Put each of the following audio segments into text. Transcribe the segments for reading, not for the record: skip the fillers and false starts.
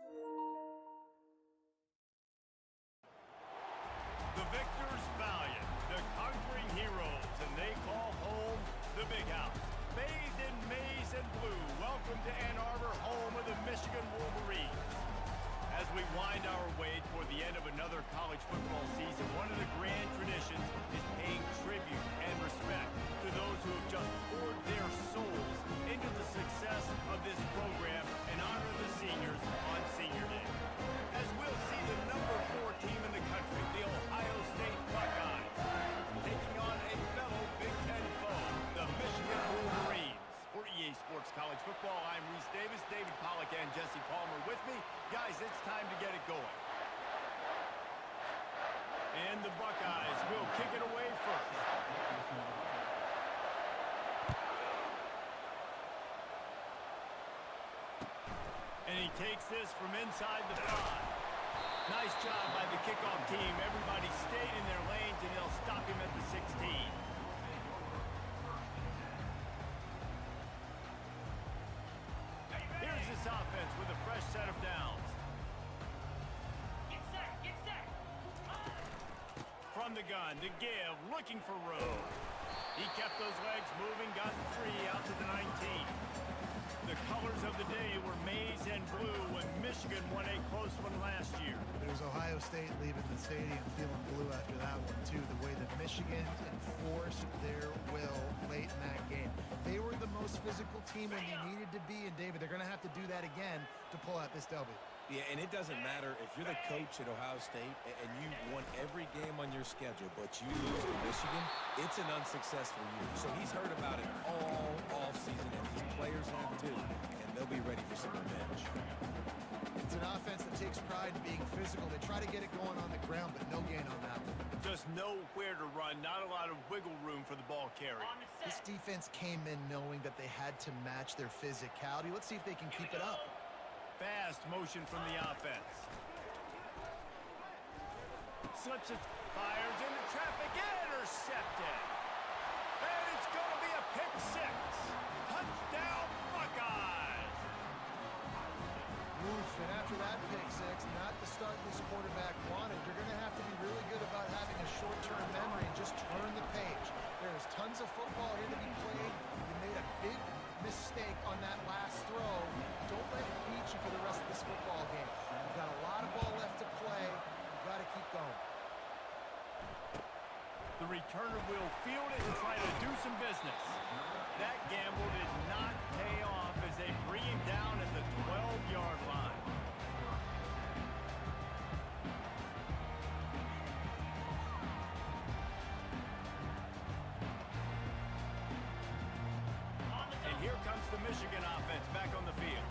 The victors valiant, the conquering heroes, and they call home the Big House. Bathed in maize and blue, welcome to Ann Arbor, home of the Michigan Wolverines. As we wind our way toward the end of another college football season, one of the grand traditions is paying tribute and respect to those who have just poured their souls into the success of this program and honor the seniors on Senior Day. As we'll see the number 4 team in the country, the Ohio State Buckeyes, taking on a fellow Big Ten foe, the Michigan Wolverines. For EA Sports College Football, I'm Reese Davis, David Pollack, and Jesse Palmer with me. Guys, it's time to get it going. And the Buckeyes will kick it away first. And he takes this from inside the 5. Nice job by the kickoff team. Everybody stayed in their lanes, and they'll stop him at the 16. Here's this offense with a fresh set of downs. Get set, get set. From the gun, to give, looking for room. He kept those legs moving, got 3 out to the 19. The colors of the day were maize and blue when Michigan won a close one last year. It was Ohio State leaving the stadium feeling blue after that one, too. The way that Michigan enforced their will late in that game. They were the most physical team when they needed to be, and David, they're going to have to do that again to pull out this W. Yeah, and it doesn't matter if you're the coach at Ohio State and you won every game on your schedule, but you lose to Michigan, it's an unsuccessful year. So he's heard about it all offseason, and these players have too, and they'll be ready for some revenge. It's an offense that takes pride in being physical. They try to get it going on the ground, but no gain on that one. Just nowhere to run, not a lot of wiggle room for the ball carrier. This defense came in knowing that they had to match their physicality. Let's see if they can keep it up. Fast motion from the offense. Slips it, fires into traffic, intercepted. And it's going to be a pick 6. Touchdown, Buckeyes. Oof, and after that pick 6, not the start this quarterback wanted. You're going to have to be really good about having a short-term memory and just turn the page. There is tons of football here to be played. You made a big mistake on that last throw. Don't let it beat you for the rest of this football game. You've got a lot of ball left to play. You've got to keep going. The returner will field it and try to do some business. That gamble did not pay off as they bring him down at the 12-yard line. And here comes the Michigan offense back on the field.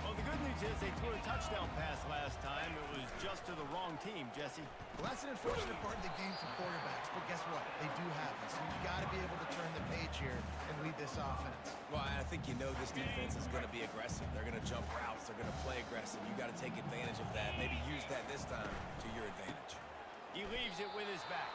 Well, the good news is they threw a touchdown pass last time. It was just to the wrong team, Jesse. Well, that's an unfortunate part of the game for quarterbacks, but guess what? They do have it, so you've got to be able to turn the page here and lead this offense. Well, I think you know this defense is going to be aggressive. They're going to jump routes. They're going to play aggressive. You've got to take advantage of that. Maybe use that this time to your advantage. He leaves it with his back.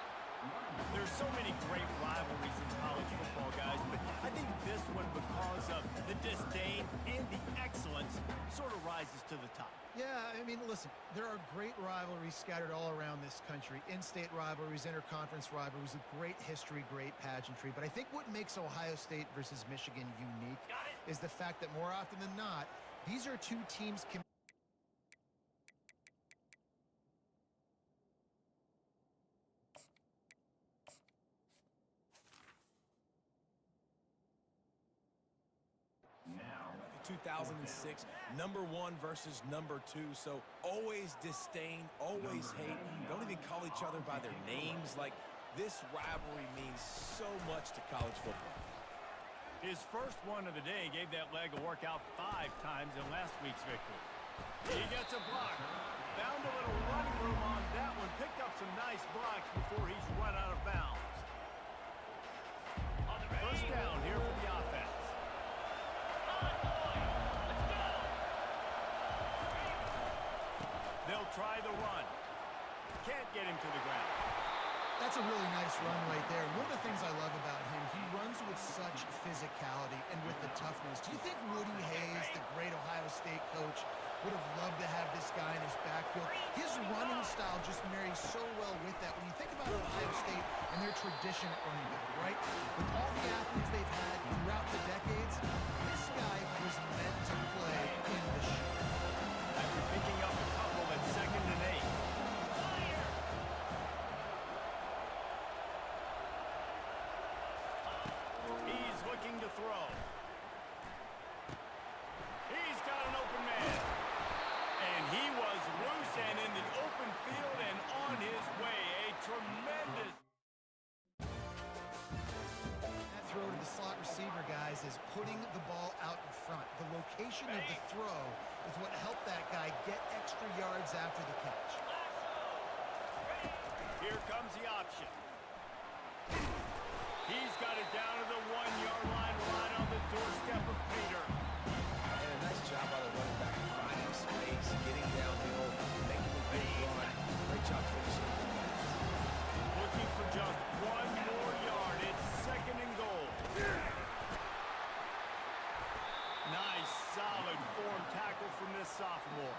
There's so many great rivalries in college football, guys, but I think this one, because of the disdain and the excellence, sort of rises to the top. Yeah, I mean, listen, there are great rivalries scattered all around this country. In-state rivalries, interconference rivalries, with great history, great pageantry. But I think what makes Ohio State versus Michigan unique is the fact that more often than not, these are two teams Now, 2006, number 1 versus number 2. So always disdain, always hate. Don't even call each other by their names. Like, this rivalry means so much to college football. His first one of the day gave that leg a workout 5 times in last week's victory. He gets a block. Found a little running room on that one. Picked up some nice blocks before he's run out of bounds. First down here for the offense. They'll try the run. Can't get him to the ground. That's a really nice run right there. One of the things I love about him, he runs with such physicality and with the toughness. Do you think Woody Hayes, the great Ohio State coach, would have loved to have this guy in his backfield. His running style just marries so well with that. When you think about Ohio State and their tradition at running back, right? With all the athletes they've had throughout the decades, this guy was meant to play in the show. After picking up a couple at 2nd and 8. He's looking to throw. He's got an open man. And he was loose and in the open field and on his way. A tremendous... That throw to the slot receiver, guys, is putting the ball out in front. The location of the throw is what helped that guy get extra yards after the catch. Here comes the option. He's got it down to the 1-yard line, right on the doorstep of Peter. And a nice job by the running back, finding space, getting downhill, making a big run. Great job finishing. Looking for just 1 more yard. It's 2nd and goal. Nice, solid form tackle from this sophomore.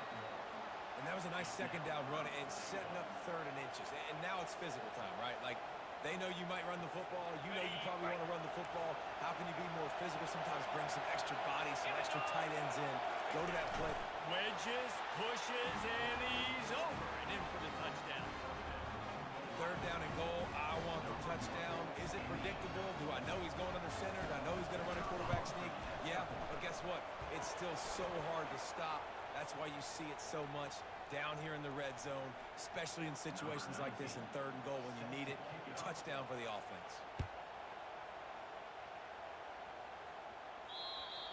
And that was a nice 2nd down run and setting up 3rd and inches. And now it's physical time, right? Like, they know you might run the football. You know you probably want to run the football. How can you be more physical? Sometimes bring some extra bodies, some extra tight ends in. Go to that play. Wedges, pushes, and he's over and in for the touchdown. 3rd down and goal. I want the touchdown. Is it predictable? Do I know he's going under center? Do I know he's going to run a quarterback sneak? Yeah, but guess what? It's still so hard to stop. That's why you see it so much down here in the red zone, especially in situations like this in 3rd and goal when you need it. Touchdown for the offense.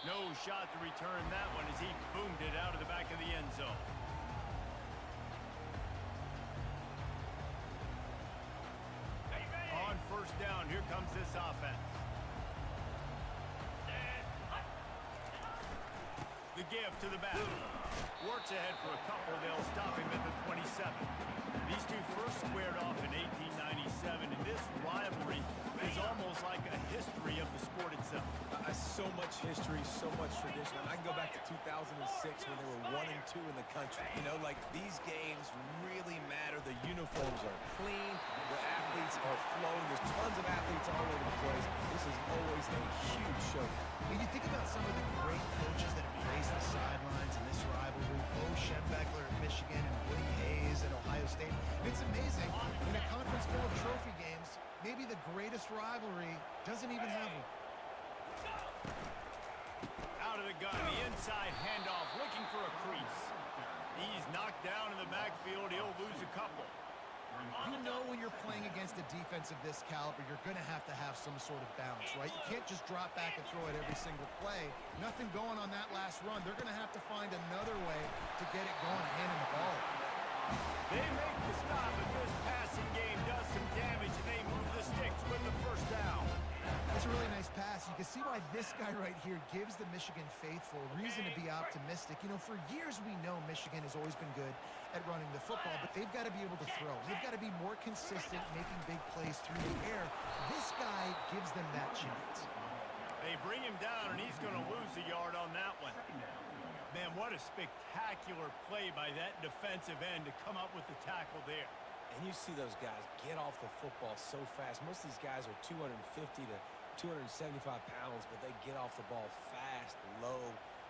No shot to return that one as he boomed it out of the back of the end zone. On 1st down, here comes this offense. The give to the back. Works ahead for a couple. They'll stop him at the 27. These two first squared off in 1897, and this rivalry is almost like a history of the sport itself. So much history, so much tradition. I can go back to 2006 when they were 1 and 2 in the country. You know, like, these games really matter. The uniforms are clean. The athletes are flowing. There's tons of athletes all over the place. This is always a huge show. When you think about some of the great coaches that have graced the sidelines in this rivalry, Bo Schembechler at Michigan and Woody Hayes at Ohio State, it's amazing. In a conference full of trophy games, maybe the greatest rivalry doesn't even have one. Out of the gun, the inside handoff, looking for a crease. He's knocked down in the backfield. He'll lose a couple. You know when you're playing against a defense of this caliber, you're going to have some sort of bounce, right? You can't just drop back and throw it every single play. Nothing going on that last run. They're going to have to find another way to get it going and handing the ball. They make the stop, but this passing game does some damage, and they move the sticks with the 1st down. That's a really nice pass. You can see why this guy right here gives the Michigan faithful reason to be optimistic. You know, for years we know Michigan has always been good at running the football, but they've got to be able to throw. They've got to be more consistent, making big plays through the air. This guy gives them that chance. They bring him down, and he's going to lose a yard on that one. Man, what a spectacular play by that defensive end to come up with the tackle there. And you see those guys get off the football so fast. Most of these guys are 250 to 275 pounds, but they get off the ball fast, low.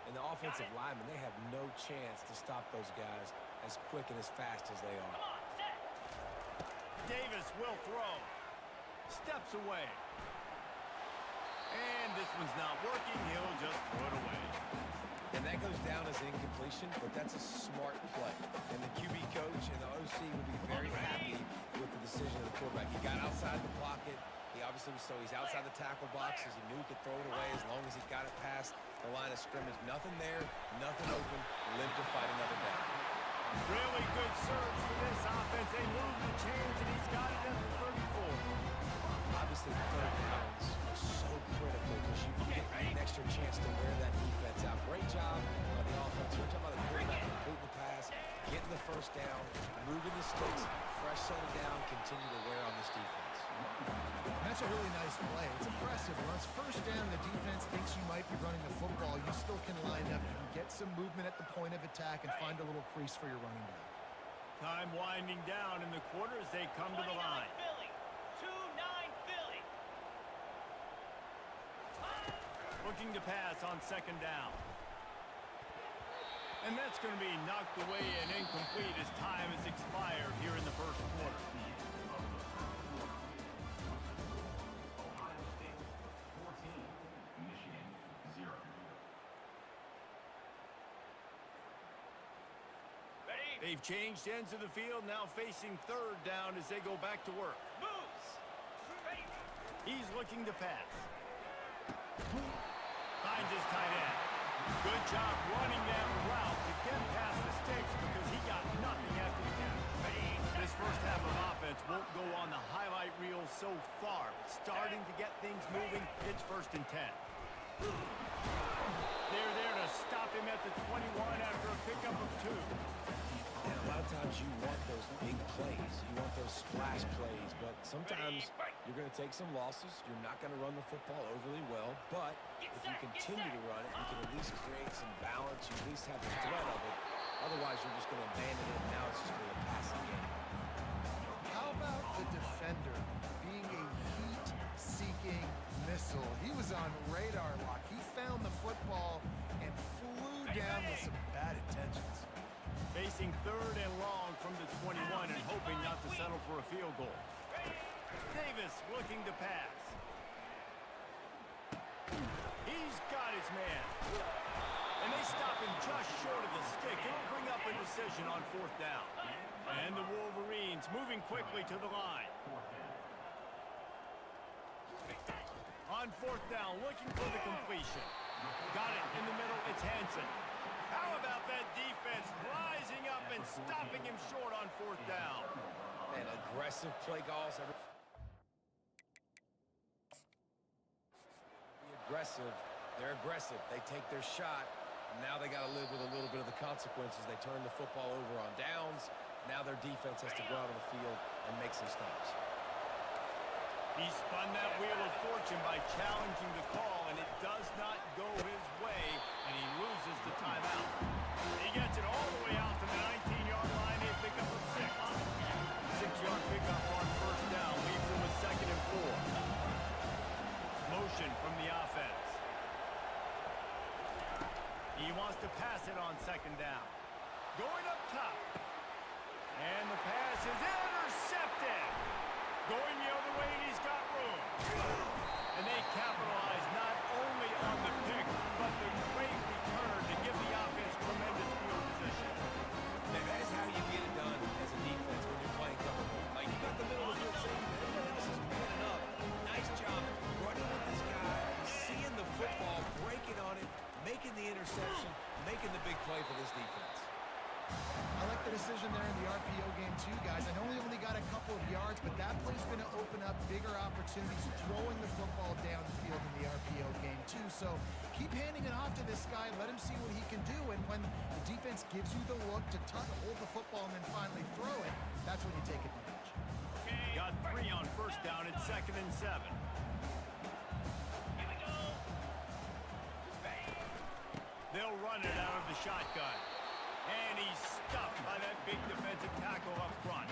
And the offensive linemen, they have no chance to stop those guys as quick and as fast as they are. Davis will throw. Steps away. And this one's not working. He'll just throw it away. And that goes down as incompletion, but that's a smart play. And the QB coach and the OC would be very happy with the decision of the quarterback. He got outside the pocket. He obviously was he's outside the tackle box as he knew he could throw it away as long as he got it past the line of scrimmage. Nothing there, nothing open. Live to fight another down. Really good surge for this offense. They move the chains, and he's got it at the 34. Obviously, 3rd downs are so critical because you get an extra chance to wear that defense out. Great job by the offense. Great job by the quarterback completing the pass, getting the 1st down, moving the sticks, fresh set it down, continue to wear on this defense. That's That's a really nice play. It's impressive. Once first down, the defense thinks you might be running the football. You still can line up. You can get some movement at the point of attack and find a little crease for your running back. Time winding down in the quarter as they come to the line. Philly. 2-9 Philly. Looking to pass on second down. And that's going to be knocked away and incomplete as time has expired here in the first quarter. They've changed ends of the field, now facing third down as they go back to work. Moves. Ready. He's looking to pass. Finds his tight end. Good job running that route to get past the sticks because he got nothing after the catch. This first half of offense won't go on the highlight reel so far, but starting to get things moving, it's 1st and 10. They're there to stop him at the 21 after a pickup of 2. And a lot of times you want those big plays. You want those splash plays. But sometimes you're going to take some losses. You're not going to run the football overly well. But if you continue to run it, you can at least create some balance. You at least have the threat of it. Otherwise, you're just going to abandon it. And now it's just going to be a passing game. How about the defender being a heat-seeking missile? He was on radar lock. He found the football and flew down with some bad intentions. Facing third and long from the 21 and hoping not to settle for a field goal. Davis looking to pass. He's got his man. And they stop him just short of the stick. It'll bring up a decision on 4th down. And the Wolverines moving quickly to the line. On 4th down, looking for the completion. Got it in the middle, it's Hansen. How about that defense rising up and stopping him short on 4th down? Man, aggressive play calls. Aggressive. They're aggressive. They take their shot. Now they got to live with a little bit of the consequences. They turn the football over on downs. Now their defense has to go out on the field and make some stops. He spun that wheel of fortune by challenging the call, and it does not go his way, and he loses the timeout. He gets it all the way out to the 19-yard line, a pickup of 6. 6-yard pickup on 1st down, leaves him with 2nd and 4. Motion from the offense. He wants to pass it on 2nd down. Going up top. And the pass is intercepted. Going the other way, and he's got room. And they capitalize not only on the pick, but the great return to give the offense tremendous field position. And that is how you get it done as a defense when you're playing cover. Like, you got the middle of the field saying, everyone else is manning up. Nice job running with this guy, seeing the football, breaking on it, making the interception, making the big play for this defense. I like the decision there in the RPO game too, guys. I know he only got a couple of yards, but that play's going to open up bigger opportunities throwing the football down the field in the RPO game too. So keep handing it off to this guy. Let him see what he can do. And when the defense gives you the look to hold the football and then finally throw it, that's when you take advantage. Got 3 on 1st down. It's 2nd and 7. Here we go. They'll run it out of the shotgun. And he's stuffed by that big defensive tackle up front.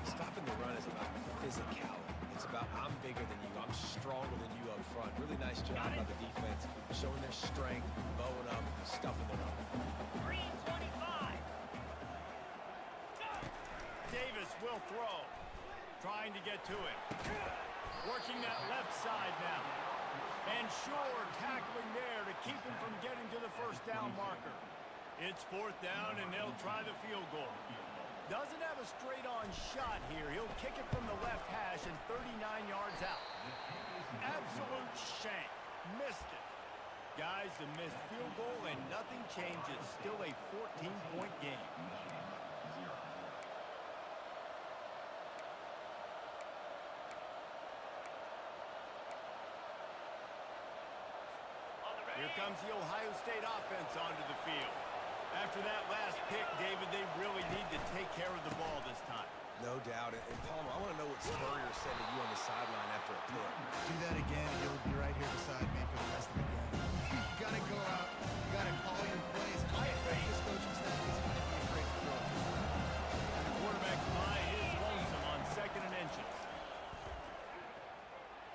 Stopping the run is about physicality. It's about I'm bigger than you, I'm stronger than you up front. Really nice job by the defense, showing their strength, bowing up, stuffing the run. Green 25. Davis will throw. Trying to get to it. Working that left side now. And Shore tackling there to keep him from getting to the 1st down marker. It's 4th down, and they'll try the field goal. Doesn't have a straight-on shot here. He'll kick it from the left hash and 39 yards out. Absolute shank. Missed it. Guys, the missed field goal, and nothing changes. Still a 14-point game. Here comes the Ohio State offense onto the field. After that last pick, David, they really need to take care of the ball this time. No doubt. And Palmer, I want to know what Spurrier said to you on the sideline after a pick. Do that again, and you'll be right here beside me for the rest of the game. You got to go out. You got to call your plays. And I think this coaching staff isn't going to be afraid to throw it. And the quarterback's by his lonesome on 2nd and inches.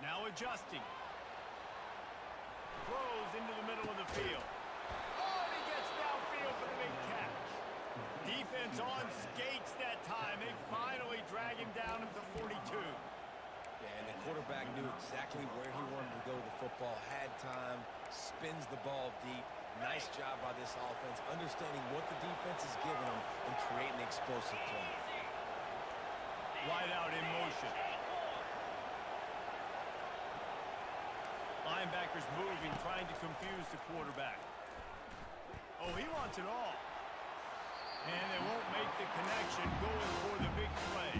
Now adjusting. Throws into the middle of the field. Oh, and he gets downfield for the big catch. Defense on skates that time. They finally drag him down at the 42. Yeah, and the quarterback knew exactly where he wanted to go with the football, had time, spins the ball deep. Nice job by this offense, understanding what the defense is giving them and creating an explosive play. Wide out in motion. Linebackers moving, trying to confuse the quarterback. Oh, he wants it all. And they won't make the connection going for the big play.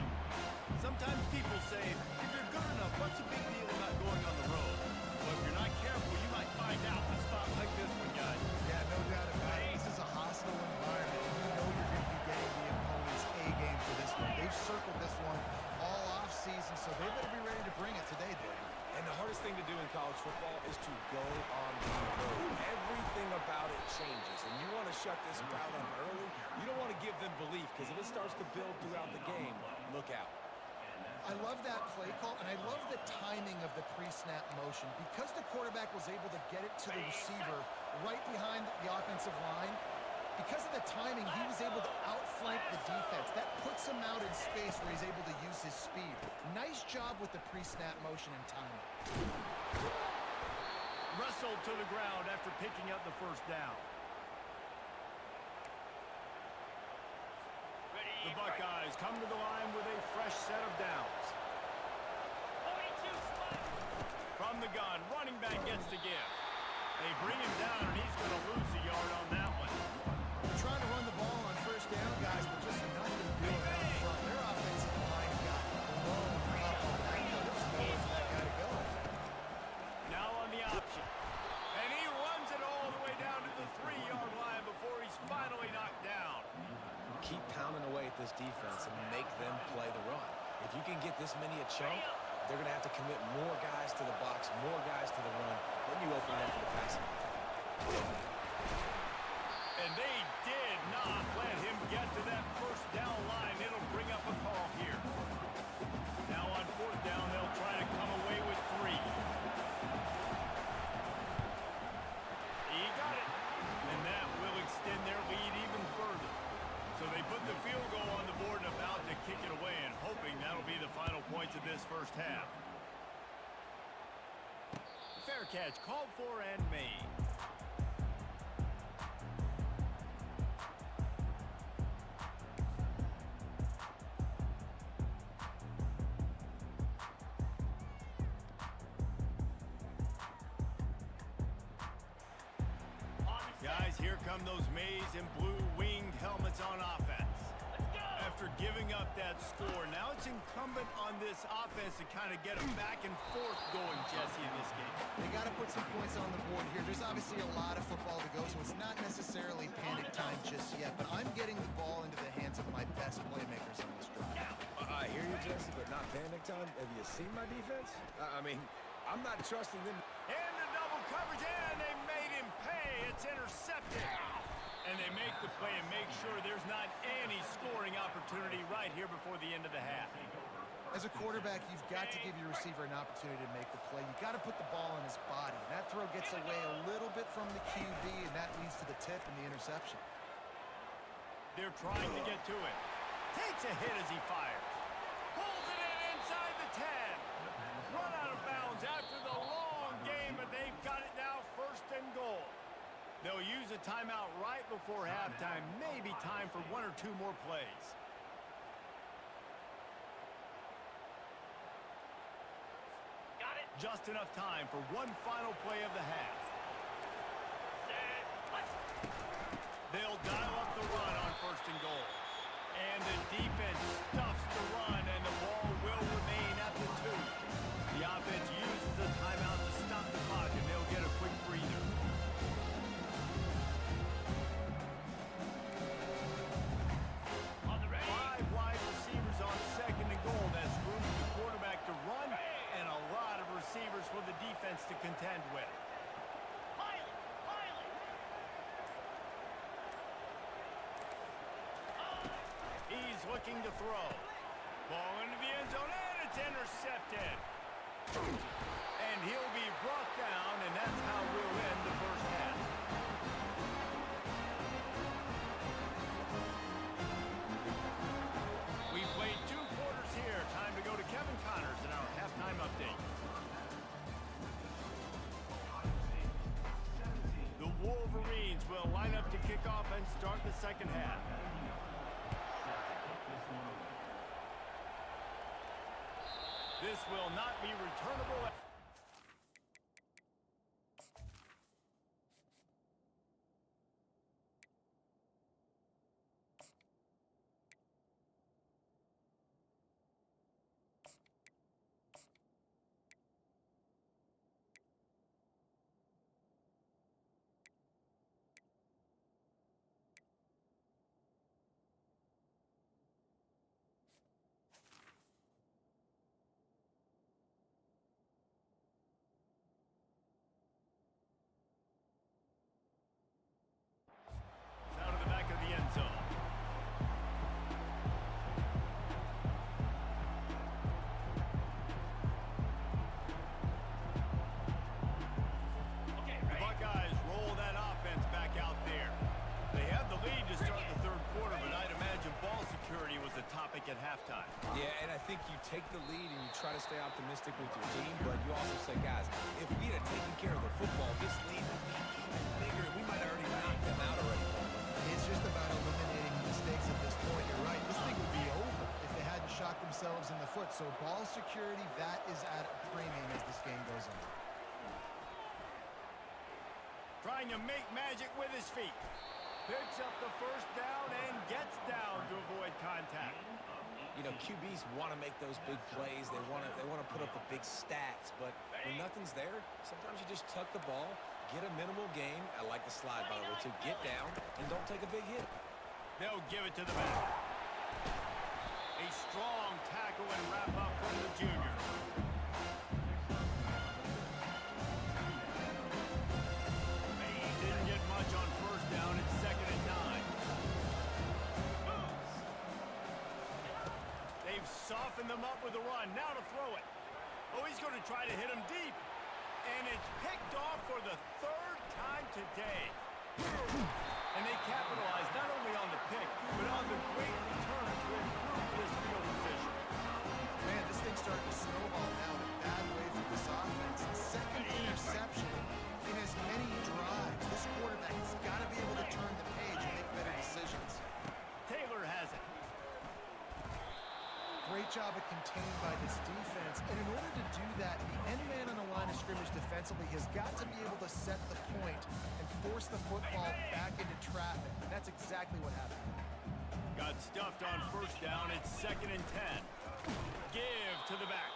Sometimes people say, if you're good enough, what's the big deal about going on the road? Well, if you're not careful, you might find out in a spot like this one, guys. Yeah, no doubt about it. This is a hostile environment. You know you're going to be getting the opponent's A game for this one. They've circled this one all off season, so they better be ready to bring it today, Dave. And the hardest thing to do in college football is to go on the road. Everything about it changes, and you want to shut this crowd up early. You don't want to give them belief, because if it starts to build throughout the game, look out. I love that play call, and I love the timing of the pre-snap motion. Because the quarterback was able to get it to the receiver right behind the offensive line, because of the timing, he was able to outflank the defense. That puts him out in space where he's able to use his speed. Nice job with the pre-snap motion and timing. Wrestled to the ground after picking up the first down. The Buckeyes come to the line with a fresh set of downs. 42 spot. From the gun, running back gets the give. They bring him down, and he's going to lose a yard on that one. They're trying to run the ball on first down, guys, but just nothing doing out front. Their offensive line got blown up on that. There was nowhere for that guy to go. Now on the option. And he runs it all the way down to the 3-yard line before he's finally knocked down. Keep pounding away at this defense and make them play the run. If you can get this many a chunk, they're going to have to commit more guys to the box, more guys to the run. Then you open up for the passing. And they did not let him get to that first down line. It'll bring up a call here. Now on 4th down, they'll try to come away with 3. He got it. And that will extend their lead even further. So they put the field goal on the board and about to kick it away, and hoping that'll be the final points of this first half. Fair catch called for and made. Guys, here come those maize and blue winged helmets on offense. After giving up that score, now it's incumbent on this offense to kind of get them back and forth going, Jesse, in this game. They got to put some points on the board here. There's obviously a lot of football to go, so it's not necessarily panic time just yet, but I'm getting the ball into the hands of my best playmakers on this drive. I hear you, Jesse, but not panic time. Have you seen my defense? I mean, I'm not trusting them. And the double coverage, and they made him pay. It's intercepted. And they make the play and make sure there's not any scoring opportunity right here before the end of the half. As a quarterback, you've got to give your receiver an opportunity to make the play. You've got to put the ball in his body. And that throw gets away a little bit from the QB, and that leads to the tip and the interception. They're trying to get to it. Takes a hit as he fires. Pulls it in inside the 10. Run out of bounds after the long game, but they've got it now 1st and goal. They'll use a timeout right before halftime. Maybe time for 1 or 2 more plays. Got it. Just enough time for one final play of the half. Set. Let's. They'll dial up the run on 1st and goal. And the defense stuffs the run, and the ball will remain at the 2. The offense uses a timeout to stop the clock, and they'll get a quick breather. On the ready. 5 wide receivers on defense to contend with. Pilot, pilot. He's looking to throw. Ball into the end zone, and it's intercepted. And he'll be brought down, and that's how we'll end the first half. We played 2 quarters here. Time to go to Kevin Connors in our halftime update. The Wolverines will line up to kick off and start the second half. This will not be returnable. Out of the back of the end zone. Okay, The ready? Buckeyes roll that offense back out there. They have the lead to start the third quarter, but I'd imagine ball security was a topic at halftime. Yeah, and I think you take the lead and you try to stay optimistic with your team, but you also say, guys, if we had taken care of the football, this lead would be even bigger. We might have already knocked them out already. It's just about eliminating mistakes at this point. You're right. This thing would be over if they hadn't shot themselves in the foot. So ball security, that is at a premium as this game goes on. Trying to make magic with his feet. Picks up the first down and gets down to avoid contact. You know, QBs want to make those big plays. They want to put up the big stats, but when nothing's there, sometimes you just tuck the ball, get a minimal gain. I like the slide, by the way, to get down and don't take a big hit. They'll give it to the back. A strong tackle and wrap up from the junior. Didn't get much on first down. It's 2nd and 9. They've softened them up with a run. Now to throw it. Oh, he's going to try to hit him deep. And it's picked off for the 3rd time today. And they capitalize not only on the pick, but on the great return to improve this field position. Man, this thing's starting to snowball now in a bad way for this offense. Second interception in as many drives. This quarterback has got to be able to turn the page and make better decisions. Taylor has it. Great job of containing by this defense. And in order to do that, the end man on the line of scrimmage defensively has got to be able to set the point and force the football back into traffic. And that's exactly what happened. Got stuffed on first down. It's 2nd and 10. Give to the back.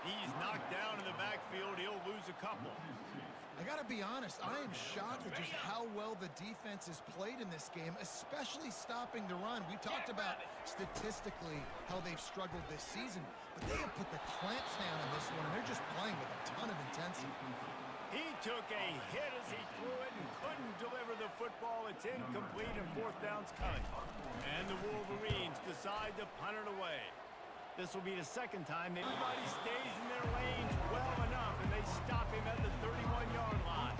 He's knocked down in the backfield. He'll lose a couple. I got to be honest, I am shocked at just how well the defense has played in this game, especially stopping the run. We've talked about statistically how they've struggled this season, but they have put the clamps down on this one, and they're just playing with a ton of intensity. He took a hit as he threw it and couldn't deliver the football. It's incomplete and 4th down's coming. And the Wolverines decide to punt it away. This will be the 2nd time. Everybody stays in their lanes well enough, and they stop him at the 31-yard line.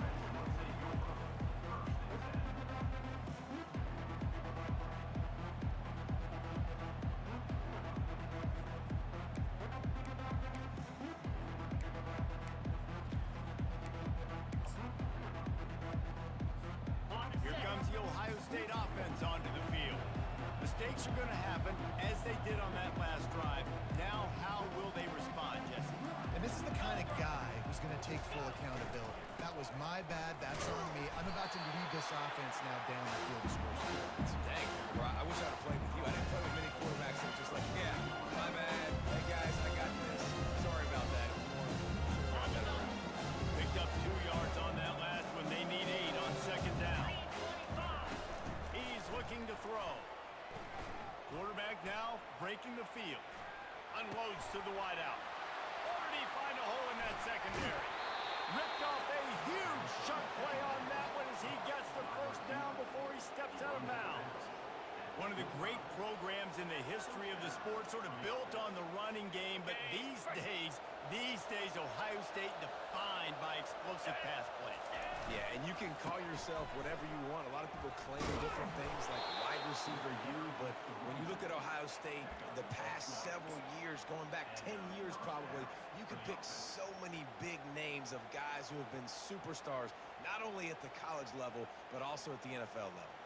Here comes the Ohio State offense onto the field. Mistakes are going to happen, as they did on that last drive. Now, how will they respond, Jesse? And this is the kind of guy who's going to take full accountability. That was my bad. That's on me. I'm about to lead this offense now down the field to score some points. Dang, bro, I wish I'd have played with you. I didn't play with many quarterbacks that were just like, yeah, my bad. Hey, guys, I got this. Sorry about that. It was more run that around. Picked up 2 yards on that last one. They need 8 on 2nd down. He's looking to throw. Quarterback now breaking the field. Unloads to the wideout. Or did he find a hole in that secondary? These days, Ohio State defined by explosive pass play. Yeah, and you can call yourself whatever you want. A lot of people claim different things like wide receiver U, but when you look at Ohio State, the past several years, going back 10 years probably, you could pick so many big names of guys who have been superstars, not only at the college level, but also at the NFL level.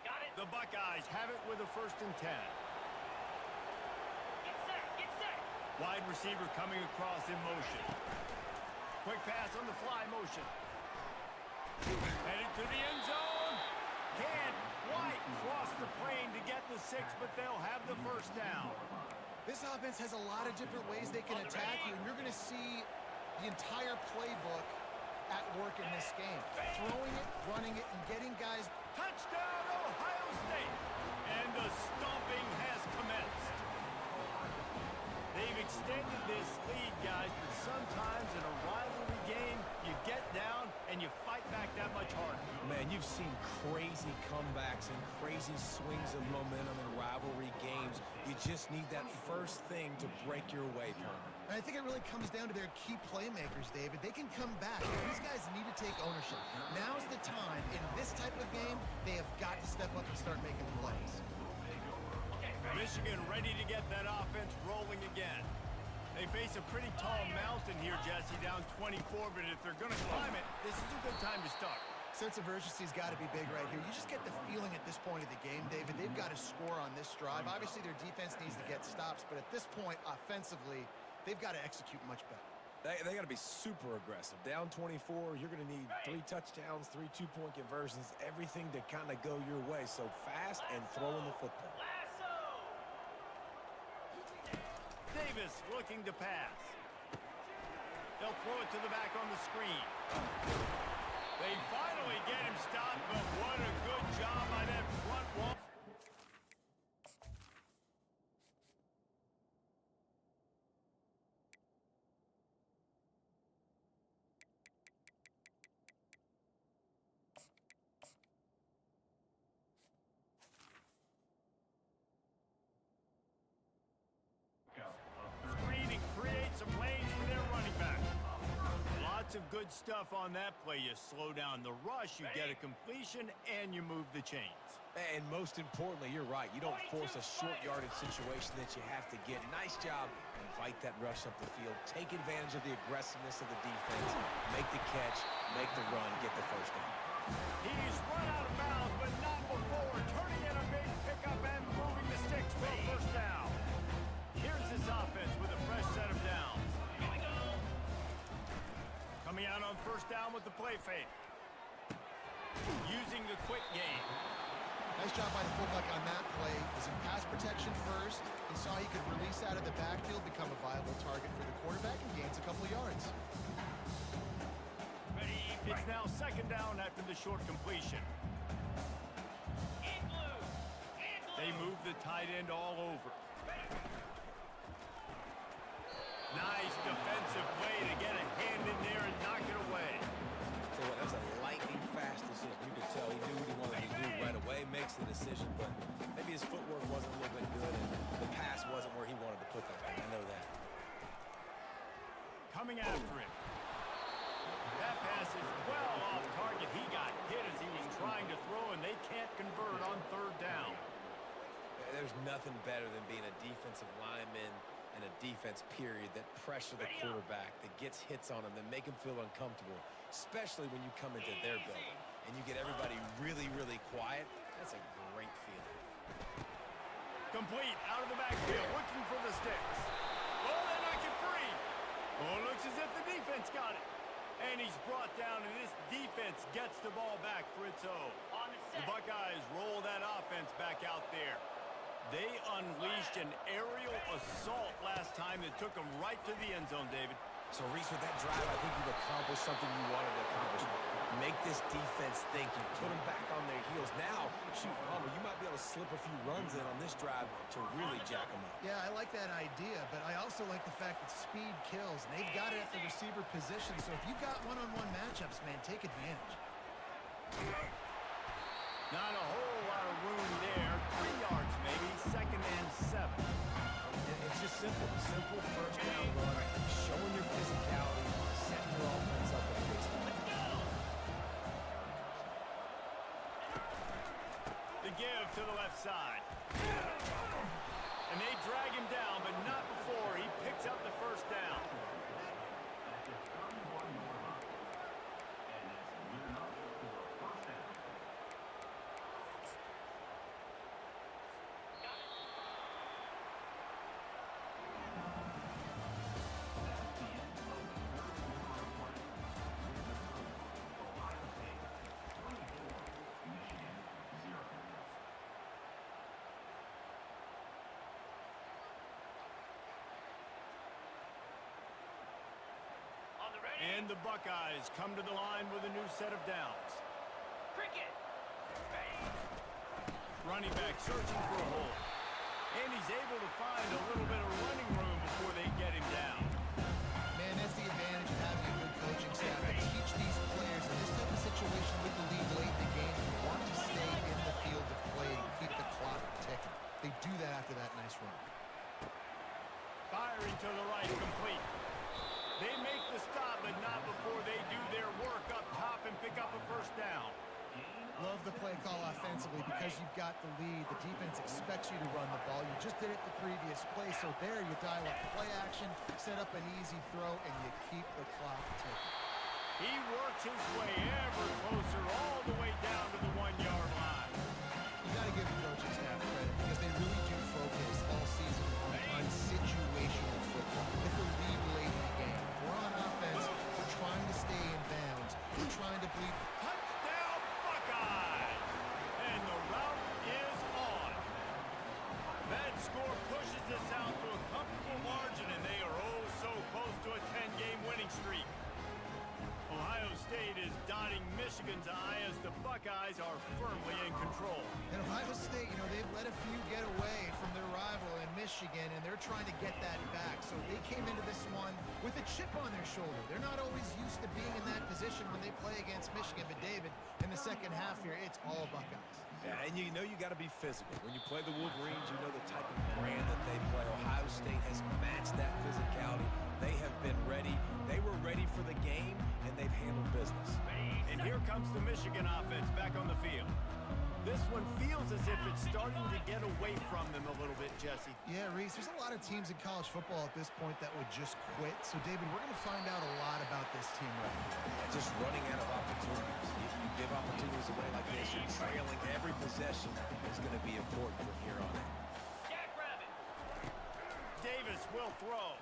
Got it. The Buckeyes have it with a 1st and 10. Get set. Get set. Wide receiver coming across in motion. Quick pass on the fly motion. Headed to the end zone. Can't quite cross the plane to get the 6, but they'll have the 1st down. This offense has a lot of different ways they can attack you, and you're going to see the entire playbook at work in this game. Throwing it, running it, and getting guys. Touchdown, Ohio State! And the stomping has commenced. They've extended this lead, guys, but sometimes in a rivalry game, you get down and you fight back that much harder. Man, you've seen crazy comebacks and crazy swings of momentum in rivalry games. You just need that first thing to break your way, partner. And I think it really comes down to their key playmakers, David. They can come back. These guys need to take ownership. Now's the time. In this type of game, they have got to step up and start making plays. Michigan ready to get that offense rolling again. They face a pretty tall mountain here, Jesse, down 24, but if they're going to climb it, this is a good time to start. Sense of urgency's got to be big right here. You just get the feeling at this point of the game, David, they've got to score on this drive. Obviously, their defense needs to get stops, but at this point, offensively, they've got to execute much better. They got to be super aggressive. Down 24, you're going to need 3 touchdowns, 3 two-point conversions, everything to kind of go your way. So fast and throwing the football. Davis looking to pass. They'll throw it to the back on the screen. They finally get him stopped, but what a good job by that front wall. Of good stuff on that play. You slow down the rush, you get a completion, and you move the chains. And most importantly, you're right. You don't force a short yardage situation that you have to get. Nice job. Invite that rush up the field. Take advantage of the aggressiveness of the defense. Make the catch, make the run, get the 1st down. He's run out of bounds, but not before. Turning in a big pickup and moving the sticks for a 1st down. Here's his offense with a fresh set of downs. Coming out on 1st down with the play fake. Using the quick game. Nice job by the fullback on that play. Was in pass protection first. He saw he could release out of the backfield, become a viable target for the quarterback, and gains a couple of yards. It's now 2nd down after the short completion. They move the tight end all over. Nice defensive play to get a hand in there and knock it away. So that's a lightning fast decision. You could tell he knew what he wanted to do right away. Makes the decision, but maybe his footwork wasn't a little bit good and the pass wasn't where he wanted to put that thing. I know that. Coming after him. That pass is well off target. He got hit as he was trying to throw, and they can't convert on 3rd down. There's nothing better than being a defensive lineman and a defense period that pressure the quarterback, that gets hits on him, that make him feel uncomfortable, especially when you come into their building and you get everybody really, really quiet. That's a great feeling. Complete out of the backfield, looking for the sticks. Oh, they knock it free. Oh, it looks as if the defense got it. And he's brought down, and this defense gets the ball back for its own. The Buckeyes roll that offense back out there. They unleashed an aerial assault last time that took them right to the end zone, David. So, Reese, with that drive, I think you've accomplished something you wanted to accomplish. Make this defense think. You put them back on their heels. Now, shoot, Palmer, you might be able to slip a few runs in on this drive to really jack them up. Yeah, I like that idea, but I also like the fact that speed kills. And they've got it at the receiver position, so if you've got one-on-one matchups, man, take advantage. Not a whole lot of room there. 3 yards maybe, 2nd and 7. It's just simple. Simple 1st down run. Show to the left side. And they drag him down, but not before he picks up the first down. And the Buckeyes come to the line with a new set of downs. Cricket. Running back searching for a hole. And he's able to find a little bit of running room before they get him down. Man, that's the advantage of having a good coaching staff to teach these players in this type of situation with the lead late in the game. You want to stay in the field of play and keep the clock ticking. They do that after that nice run. Firing to the right, complete. They make the stop, but not before they do their work up top and pick up a first down. Love the play call offensively because you've got the lead. The defense expects you to run the ball. You just did it the previous play, so there you dial up play action, set up an easy throw, and you keep the clock ticking. He works his way ever closer all the way down to the 1-yard line. You got to give the coaching staff credit because they really do focus all season on situational football. With the lead late in the game. If we're on offense, we're trying to stay in bounds. We're trying to bleed. Touchdown, Buckeyes! And the route is on. That score pushes us out to a comfortable margin, and they are oh so close to a 10-game winning streak. Ohio State is dotting Michigan's eye as the Buckeyes are firmly in control. And Ohio State, you know, they've let a few get away from their rival in Michigan, and they're trying to get that back. So they came into this one with a chip on their shoulder. They're not always used to being in that position when they play against Michigan. But, David, in the second half here, it's all Buckeyes. Yeah, and you know you got to be physical. When you play the Wolverines, you know the type of brand that they play. Ohio State has matched that physicality. They have been ready. They were ready for the game, and they've handled business. And here comes the Michigan offense back on the field. This one feels as if it's starting to get away from them a little bit, Jesse. Yeah, Reese, there's a lot of teams in college football at this point that would just quit. So, David, we're going to find out a lot about this team right now. Yeah, just running out of opportunities. You give opportunities away like this, you're trailing every possession is going to be important from here on in. Jackrabbit. Davis will throw.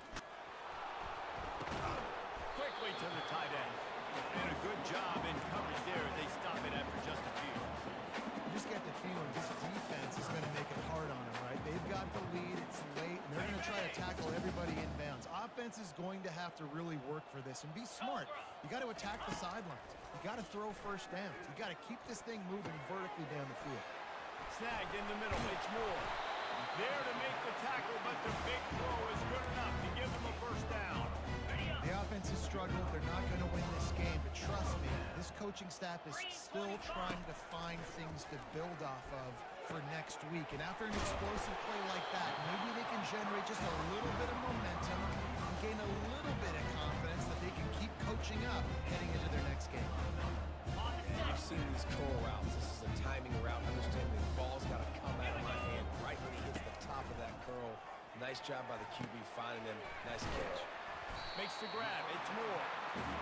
Quickly to the tight end. And a good job in coverage there as they stop it after just a few. You just get the feeling this defense is going to make it hard on them, right? They've got the lead. It's late. And they're going to try to tackle everybody inbounds. Offense is going to have to really work for this and be smart. You got to attack the sidelines. You got to throw first downs. You got to keep this thing moving vertically down the field. Snagged in the middle. It's Moore. There to make the tackle, but the big throw is good enough to give them a first down. The offense has struggled. They're not going to win this game, but trust me, this coaching staff is still trying to find things to build off of for next week. And after an explosive play like that, maybe they can generate just a little bit of momentum and gain a little bit of confidence that they can keep coaching up heading into their next game. You've seen these curl routes. This is a timing route. Understanding the ball's got to come out of my hand right when he hits the top of that curl. Nice job by the QB finding him. Nice catch. Makes the grab. It's Moore.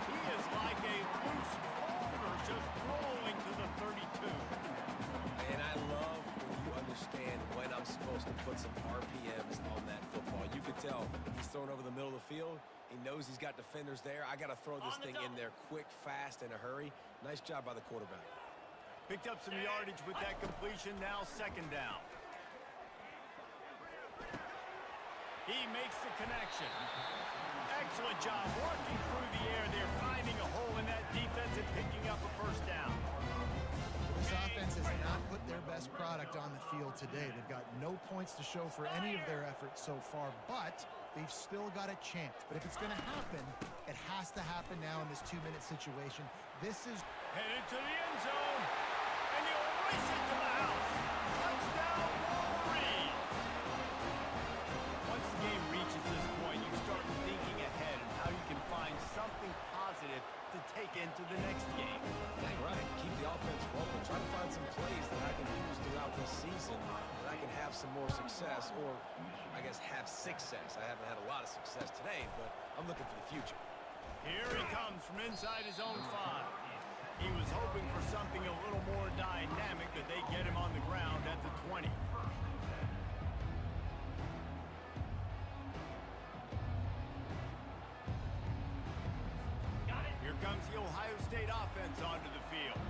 He is like a loose boulder just rolling to the 32. And I love when you understand when I'm supposed to put some RPMs on that football. You can tell he's throwing over the middle of the field. He knows he's got defenders there. I got to throw this thing in there quick, fast, in a hurry. Nice job by the quarterback. Picked up some yardage with that completion. Now second down. He makes the connection. Excellent job working through the air. They're finding a hole in that defense and picking up a first down. This offense has not put their best product on the field today. They've got no points to show for any of their efforts so far, but they've still got a chance. But if it's going to happen, it has to happen now in this 2-minute situation. This is headed to the end zone, and he'll race it to the house. Touchdown, Wolverines! Once the game reaches this point, you start thinking ahead and how you can find something positive to take into the next game. Yeah, right. Keep the offense rolling. Try to find some plays that I can use throughout this season. have success. I haven't had a lot of success today, but I'm looking for the future. Here he comes from inside his own 5. He was hoping for something a little more dynamic, but they get him on the ground at the 20. Here comes the Ohio State offense onto the field.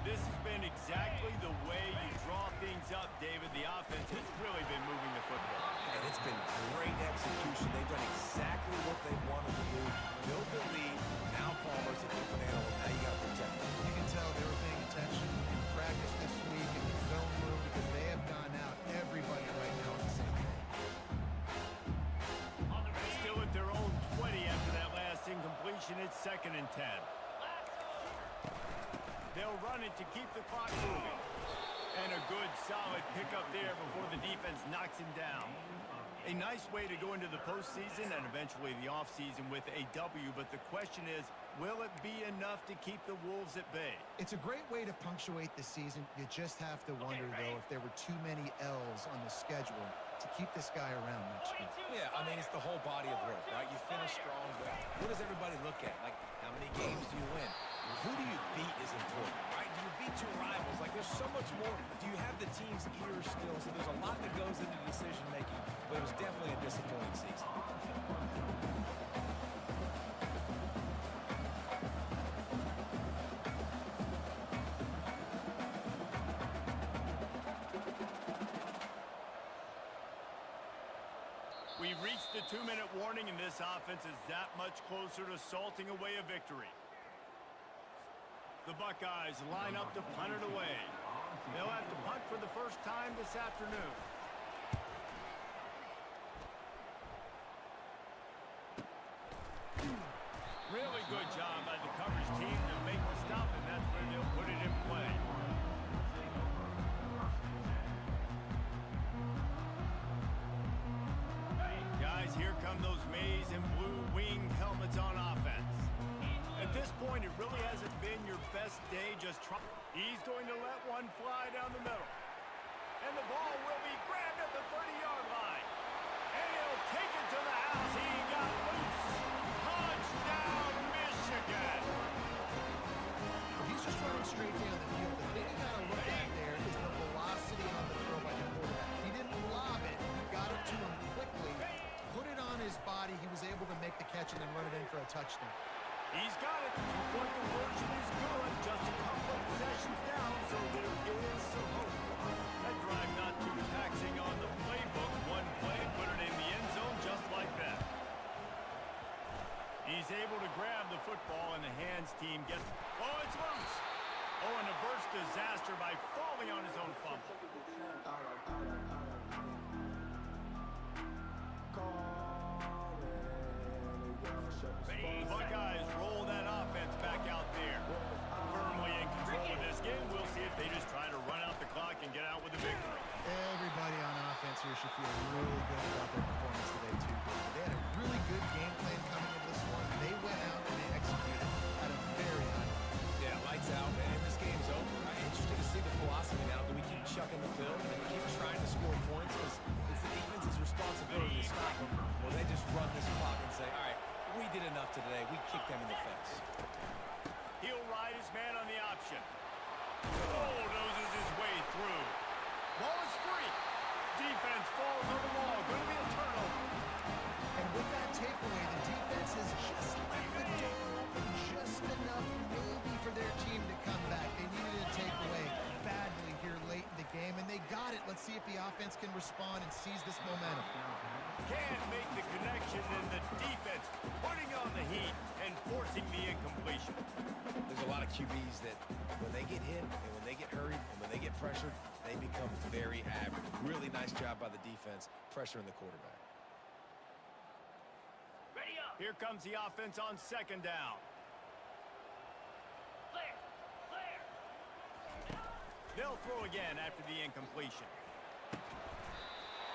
This has been exactly the way you draw things up, David. The offense has really been moving the football. And it's been great execution. They've done exactly what they wanted to do. Build the lead. Now Palmer's a different animal. Now you got to protect him. You can tell they were paying attention in practice this week in the film room because they have gone out, everybody right now on the same page. Still at their own 20 after that last incompletion. It's 2nd and 10. They'll run it to keep the clock moving. And a good, solid pickup there before the defense knocks him down. A nice way to go into the postseason and eventually the offseason with a W, but the question is, will it be enough to keep the Wolves at bay? It's a great way to punctuate the season. You just have to wonder, though, if there were too many L's on the schedule to keep this guy around next year. Yeah, I mean, it's the whole body of work, right? You finish strong, but what does everybody look at? Like, how many games do you win? Who do you beat is important, right? Do you beat your rivals? Like, there's so much more. Do you have the team's ear still? So there's a lot that goes into decision-making, but it was definitely a disappointing season. We've reached the 2-minute warning, and this offense is that much closer to salting away a victory. The Buckeyes line up to punt it away. They'll have to punt for the first time this afternoon. Really good job by the coverage team to make the stop, and that's where they'll put it in play. Guys, here come those maize and blue winged helmets on offense. At this point, it really hasn't been your best day. He's going to let one fly down the middle. And the ball will be grabbed at the 30-yard line. And he'll take it to the house. He got loose. Touchdown, Michigan. He's just running straight down the field. The thing you got to look at there is the velocity on the throw by the quarterback. He didn't lob it. He got it to him quickly, put it on his body. He was able to make the catch and then run it in for a touchdown. He's got it. Two-point conversion is good. Just a couple of possessions down, so there is some hope. That drive not too taxing on the playbook. One play, put it in the end zone just like that. He's able to grab the football, and the hands team gets... Oh, it's loose. Oh, an averts disaster by falling on his own fumble. Buckeyes roll that offense back out there. Firmly in control of this game. We'll see if they just try to run out the clock and get out with a victory. Everybody on offense here should feel really good about their performance today, too. They had a really good game plan coming into this one. They went out and they executed at a very high level. Yeah, lights out, and this game's over. I'm interested to see the philosophy now. Do we keep chucking the field and keep trying to score points? Because it's the defense's responsibility to stop them. Or they just run this clock and say, all right, we did enough today. We kicked them in the face. He'll ride his man on the option. Bulldozes his way through. Ball is free. Defense falls on the wall. Going to be a turnover. And with that takeaway, the defense has just left the door open just enough maybe for their team to come back. They needed a takeaway badly here late in the game, and they got it. Let's see if the offense can respond and seize this momentum. Can't make the connection, and the defense putting on the heat and forcing the incompletion. There's a lot of QBs that when they get hit and when they get hurried and when they get pressured, they become very average. Really nice job by the defense, pressuring the quarterback. Ready up. Here comes the offense on 2nd down. Clear. Clear. They'll throw again after the incompletion.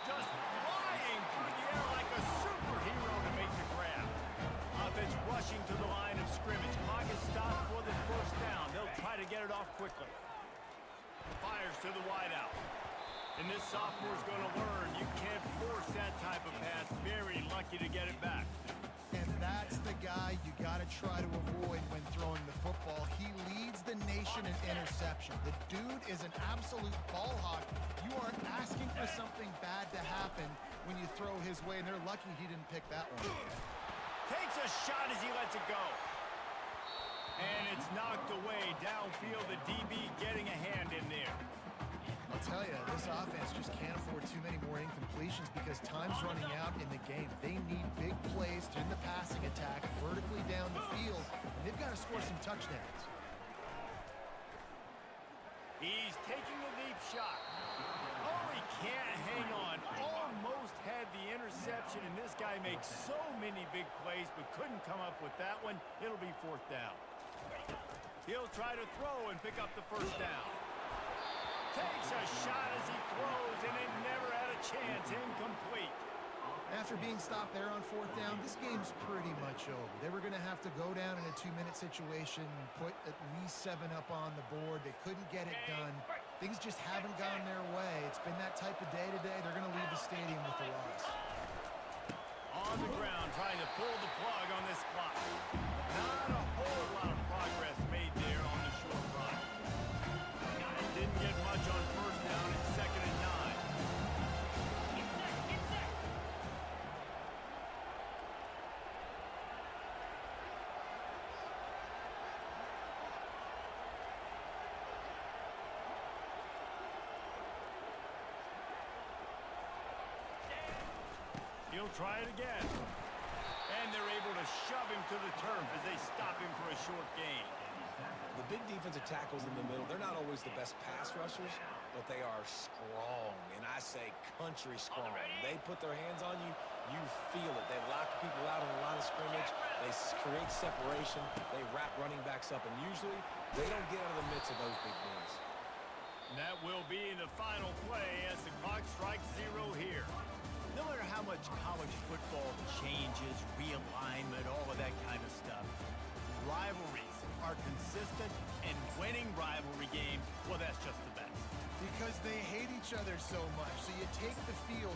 Just flying through the air like a superhero to make the grab. Offense rushing to the line of scrimmage. Clock is stopped for the 1st down. They'll try to get it off quickly. Fires to the wideout. And this sophomore's going to learn you can't force that type of pass. Very lucky to get it back. And that's the guy you got to try to avoid when throwing the football. He leads the nation in interception. The dude is an absolute ball hawk. You aren't asking for something bad to happen when you throw his way, and they're lucky he didn't pick that one. Takes a shot as he lets it go. And it's knocked away downfield. The DB getting a hand in there. I'll tell you, this offense just can't afford too many more incompletions because time's running out in the game. They need big plays in the passing attack, vertically down the field, and they've got to score some touchdowns. He's taking a deep shot. Oh, he can't hang on. Almost had the interception, and this guy makes so many big plays but couldn't come up with that one. It'll be 4th down. He'll try to throw and pick up the 1st down. Takes a shot as he throws, and it never had a chance. Incomplete. After being stopped there on 4th down, this game's pretty much over. They were going to have to go down in a 2-minute situation, put at least 7 up on the board. They couldn't get it done. Things just haven't gone their way. It's been that type of day today. They're going to leave the stadium with the loss. On the ground, trying to pull the plug on this clock. Not a whole lot of progress made there on the short run. Didn't get much on 1st down and 2nd and 9. Get set. He'll try it again. And they're able to shove him to the turf as they stop him for a short gain. The big defensive tackles in the middle, they're not always the best pass rushers, but they are strong, and I say country strong. They put their hands on you, you feel it. They lock people out on the line of scrimmage. They create separation. They wrap running backs up, and usually they don't get out of the midst of those big boys. And that will be the final play as the clock strikes 0 here. No matter how much college football changes, realignment, all of that kind of stuff, rivalries are consistent, and winning rivalry games, well, that's just the best. Because they hate each other so much. So you take the field,